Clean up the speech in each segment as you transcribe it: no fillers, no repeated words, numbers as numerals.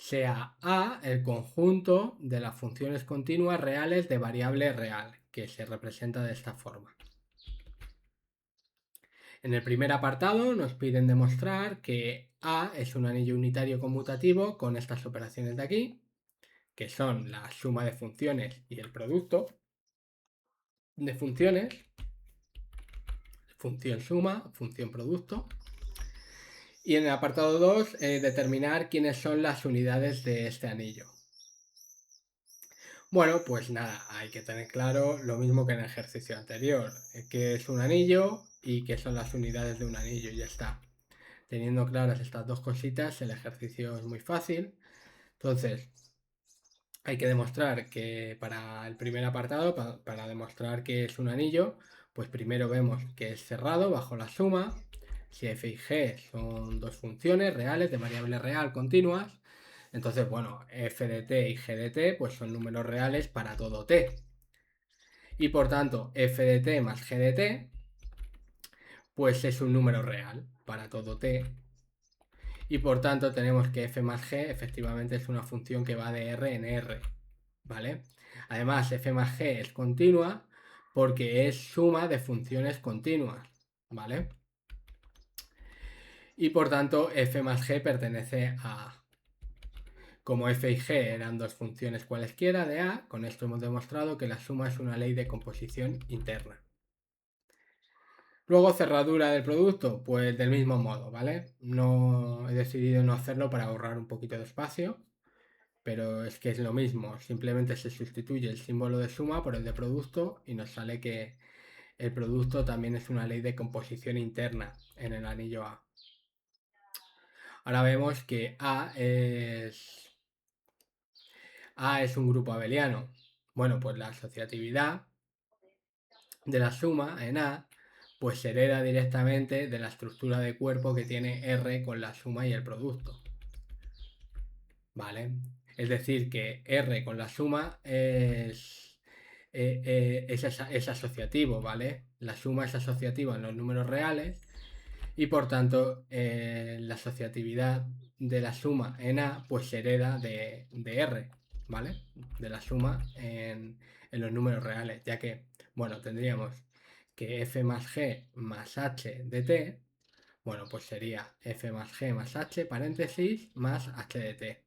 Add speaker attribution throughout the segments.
Speaker 1: sea A el conjunto de las funciones continuas reales de variable real, que se representa de esta forma. En el primer apartado nos piden demostrar que A es un anillo unitario conmutativo con estas operaciones de aquí, que son la suma de funciones y el producto de funciones, función suma, función producto. Y en el apartado 2, determinar quiénes son las unidades de este anillo. Bueno, pues nada, hay que tener claro lo mismo que en el ejercicio anterior, qué es un anillo y qué son las unidades de un anillo, y ya está. Teniendo claras estas dos cositas, el ejercicio es muy fácil. Entonces, hay que demostrar que para el primer apartado, para demostrar que es un anillo, pues primero vemos que es cerrado bajo la suma. Si f y g son dos funciones reales de variable real continuas, entonces, bueno, f de t y g de t pues son números reales para todo t. Y por tanto, f de t más g de t pues es un número real para todo t. Y por tanto tenemos que f más g efectivamente es una función que va de r en r, ¿vale? Además, f más g es continua porque es suma de funciones continuas, ¿vale? Y por tanto, f más g pertenece a A. Como f y g eran dos funciones cualesquiera de A, con esto hemos demostrado que la suma es una ley de composición interna. Luego, cerradura del producto, pues del mismo modo, ¿vale? No he decidido no hacerlo para ahorrar un poquito de espacio, pero es que es lo mismo, simplemente se sustituye el símbolo de suma por el de producto y nos sale que el producto también es una ley de composición interna en el anillo A. Ahora vemos que A es un grupo abeliano. Bueno, pues la asociatividad de la suma en A pues se hereda directamente de la estructura de cuerpo que tiene R con la suma y el producto. ¿Vale? Es decir, que R con la suma es asociativo, ¿vale? La suma es asociativa en los números reales y por tanto la asociatividad de la suma en A pues se hereda de R, ¿vale? De la suma en los números reales, ya que, bueno, tendríamos que f más g más h de t, bueno, pues sería f más g más h, paréntesis, más h de t.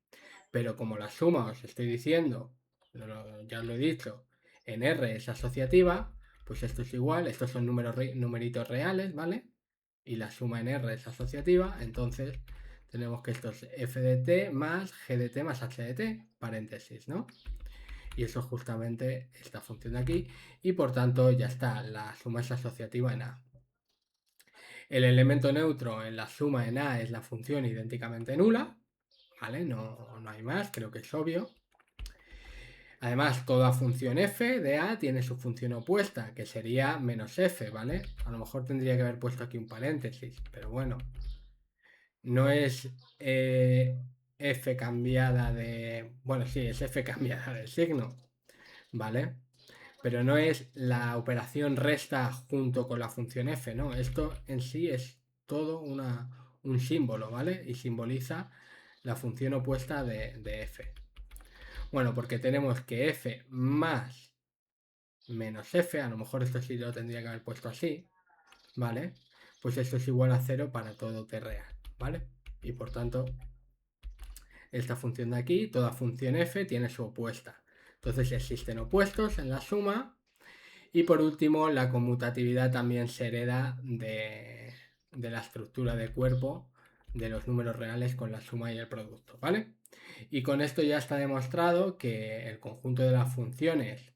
Speaker 1: Pero como la suma os estoy diciendo, ya os lo he dicho, en R es asociativa, pues esto es igual, estos son numeritos reales, ¿vale? Y la suma en R es asociativa, entonces tenemos que esto es f de t más g de t más h de t, paréntesis, ¿no? Y eso es justamente esta función de aquí, y por tanto ya está, la suma es asociativa en A. El elemento neutro en la suma en A es la función idénticamente nula, ¿vale? No hay más, creo que es obvio. Además, toda función f de A tiene su función opuesta, que sería menos f, ¿vale? A lo mejor tendría que haber puesto aquí un paréntesis, pero bueno. No es f cambiada de... Bueno, sí, es f cambiada de signo, ¿vale? Pero no es la operación resta junto con la función f, ¿no? Esto en sí es todo un símbolo, ¿vale? Y simboliza la función opuesta de f. Bueno, porque tenemos que f más menos f, a lo mejor esto sí lo tendría que haber puesto así, ¿vale? Pues esto es igual a 0 para todo t real, ¿vale? Y por tanto, esta función de aquí, toda función f tiene su opuesta. Entonces existen opuestos en la suma. Y por último, la conmutatividad también se hereda de la estructura de cuerpo de los números reales con la suma y el producto, ¿vale? Y con esto ya está demostrado que el conjunto de las funciones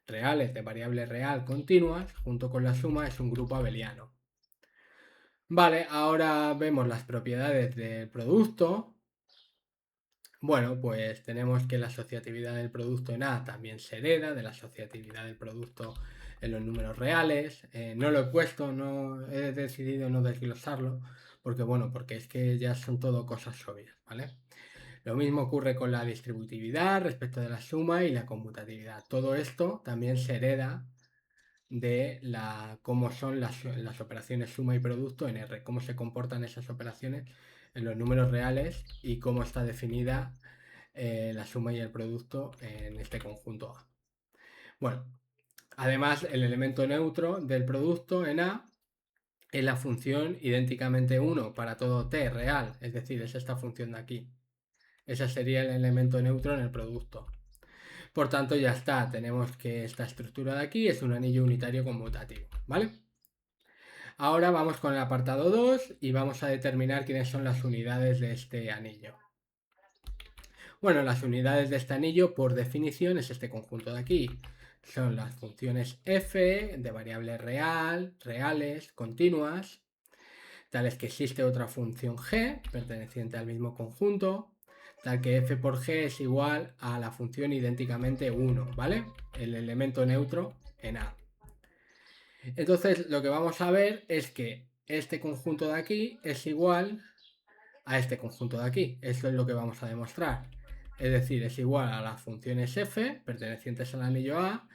Speaker 1: reales de variable real continuas junto con la suma es un grupo abeliano. Vale, ahora vemos las propiedades del producto. Bueno, pues tenemos que la asociatividad del producto en A también se hereda de la asociatividad del producto en los números reales. No lo he puesto, no he decidido no desglosarlo, porque bueno, porque es que ya son todo cosas obvias, ¿vale? Lo mismo ocurre con la distributividad respecto de la suma y la conmutatividad. Todo esto también se hereda de cómo son las operaciones suma y producto en R, cómo se comportan esas operaciones en los números reales y cómo está definida la suma y el producto en este conjunto A. Bueno, además el elemento neutro del producto en A es la función idénticamente 1 para todo t real, es decir, es esta función de aquí. Ese sería el elemento neutro en el producto. Por tanto, ya está, tenemos que esta estructura de aquí es un anillo unitario conmutativo, ¿vale? Ahora vamos con el apartado 2 y vamos a determinar quiénes son las unidades de este anillo. Bueno, las unidades de este anillo, por definición, es este conjunto de aquí. Son las funciones f de variable real, reales, continuas, tales que existe otra función g perteneciente al mismo conjunto, tal que f por g es igual a la función idénticamente 1, ¿vale? El elemento neutro en A. Entonces, lo que vamos a ver es que este conjunto de aquí es igual a este conjunto de aquí. Eso es lo que vamos a demostrar. Es decir, es igual a las funciones f pertenecientes al anillo A,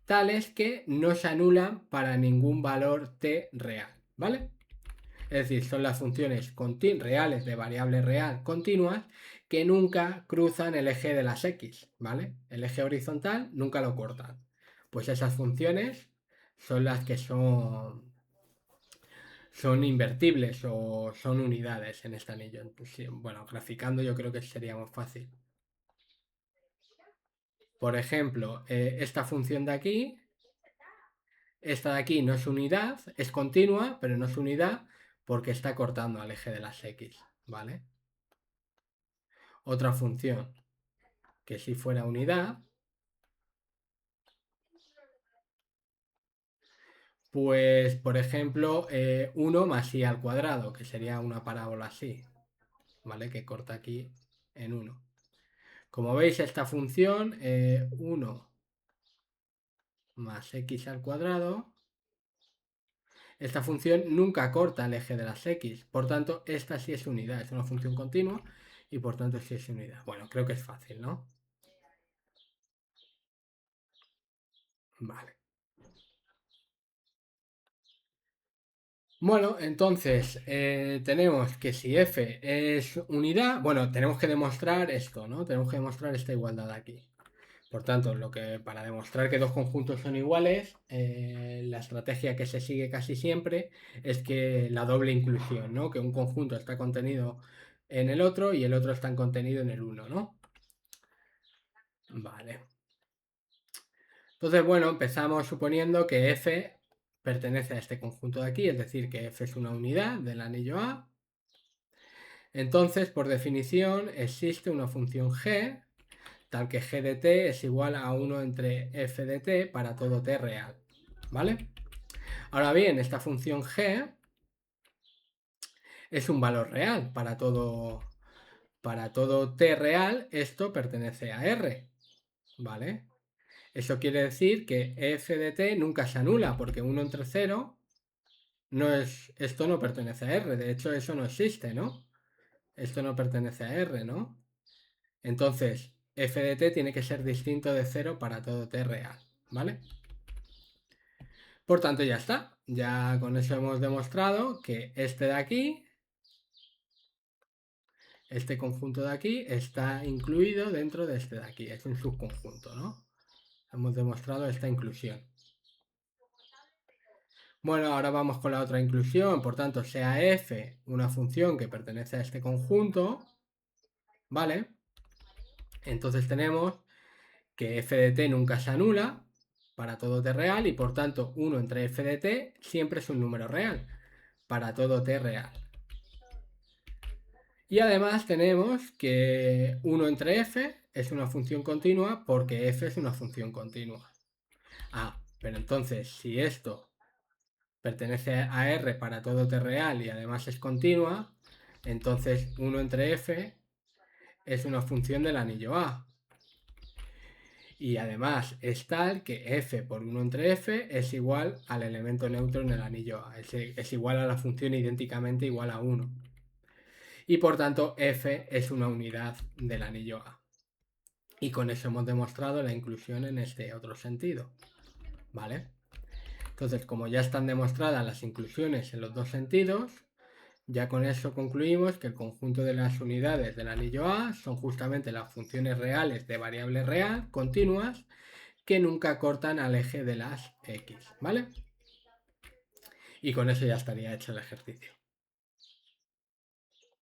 Speaker 1: tales que no se anulan para ningún valor t real, ¿vale? Es decir, son las funciones reales de variable real continuas que nunca cruzan el eje de las x, ¿vale? El eje horizontal nunca lo cortan. Pues esas funciones son las que son invertibles o son unidades en este anillo. Entonces, bueno, graficando yo creo que sería más fácil. Por ejemplo, esta función de aquí, esta de aquí no es unidad, es continua, pero no es unidad porque está cortando al eje de las x, ¿vale? Otra función que si fuera unidad, pues por ejemplo 1 más i al cuadrado, que sería una parábola así, ¿vale? Que corta aquí en 1. Como veis, esta función 1 más x al cuadrado, esta función nunca corta el eje de las x, por tanto esta sí es unidad, es una función continua y por tanto sí es unidad. Bueno, creo que es fácil, ¿no? Vale. Bueno, entonces tenemos que si f es unidad, bueno, tenemos que demostrar esto, ¿no? Tenemos que demostrar esta igualdad aquí. Por tanto, para demostrar que dos conjuntos son iguales, la estrategia que se sigue casi siempre es que la doble inclusión, ¿no? Que un conjunto está contenido en el otro y el otro está contenido en el uno, ¿no? Vale. Entonces, bueno, empezamos suponiendo que f pertenece a este conjunto de aquí, es decir, que f es una unidad del anillo A. Entonces, por definición, existe una función g, tal que g de t es igual a 1 entre f de t para todo t real, ¿vale? Ahora bien, esta función g es un valor real para todo t real, esto pertenece a R, ¿vale? Eso quiere decir que f de t nunca se anula, porque 1 entre 0 esto no pertenece a R, de hecho eso no existe, ¿no? Esto no pertenece a R, ¿no? Entonces, f de t tiene que ser distinto de 0 para todo t real, ¿vale? Por tanto, ya está. Ya con eso hemos demostrado que este de aquí, este conjunto de aquí, está incluido dentro de este de aquí. Es un subconjunto, ¿no? Hemos demostrado esta inclusión. Bueno, ahora vamos con la otra inclusión. Por tanto, sea f una función que pertenece a este conjunto, ¿vale? Entonces tenemos que f de t nunca se anula para todo t real y por tanto 1 entre f de t siempre es un número real para todo t real. Y además tenemos que 1 entre f es una función continua porque f es una función continua. Ah, pero entonces si esto pertenece a R para todo t real y además es continua, entonces 1 entre f es una función del anillo A. Y además es tal que f por 1 entre f es igual al elemento neutro en el anillo A. Es igual a la función idénticamente igual a 1. Y por tanto f es una unidad del anillo A. Y con eso hemos demostrado la inclusión en este otro sentido, ¿vale? Entonces, como ya están demostradas las inclusiones en los dos sentidos, Ya con eso concluimos que el conjunto de las unidades del anillo A son justamente las funciones reales de variable real continuas que nunca cortan al eje de las X, ¿vale? Y con eso ya estaría hecho el ejercicio.